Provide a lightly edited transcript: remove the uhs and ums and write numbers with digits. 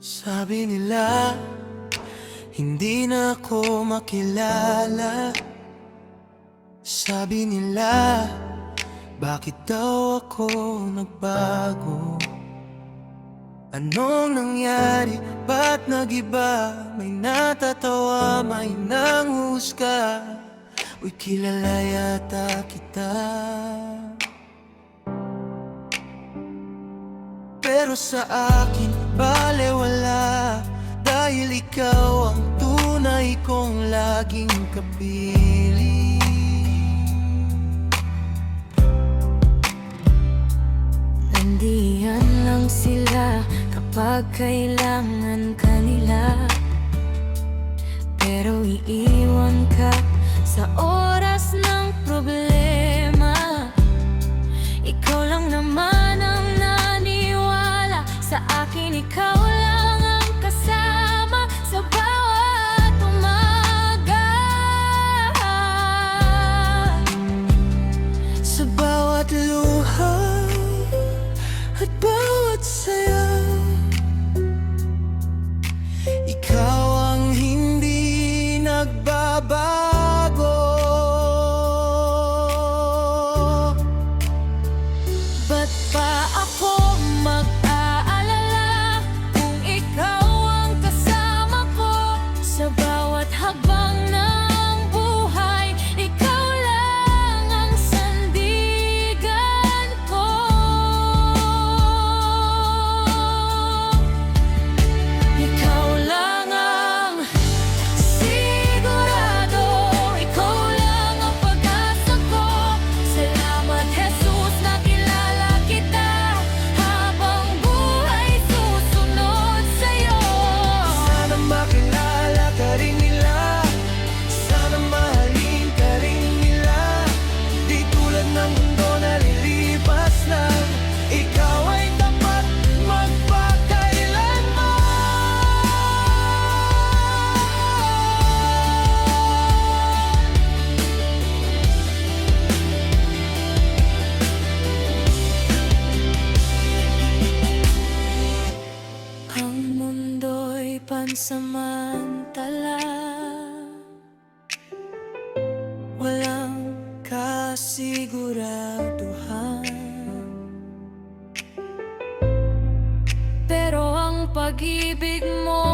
Sabi nila, hindi na ako makilala. Sabi nila, bakit daw ako nagbago? Anong nangyari? Ba't nagiba? May natatawa, may nanghusga. Uy, kilala yata kita. Pero sa akin, balewala, dahil ikaw ang tunay kong laging kapiling. Nandiyan lang sila kapag kailangan ka nila, pero iiwan ka sa oras ng problema. Ikaw lang naman ang naniwala sa akin, ikaw lang ang kasama sa bawat umaga, Sa bawat luha at bawat saya, ikaw ang hindi nagbabago. ba't pa ako mag-aalala kung ikaw ang kasama ko sa bawat hakbang ng buhay? Ikaw lang ang sandigan ko. Ikaw lang ang sigurado, ikaw lang ang pag-asa ko. Salamat, Jesus, nakilala kita. Habang buhay susunod sa'yo. Sana makilala ka rin nila, sana mahalin ka rin nila. Di tulad ng mundo na lilipas lang, ikaw ay tapat magpakailanman. Ang mundo'y pansamantala, Walang kasiguraduhan, pero ang pag-ibig mo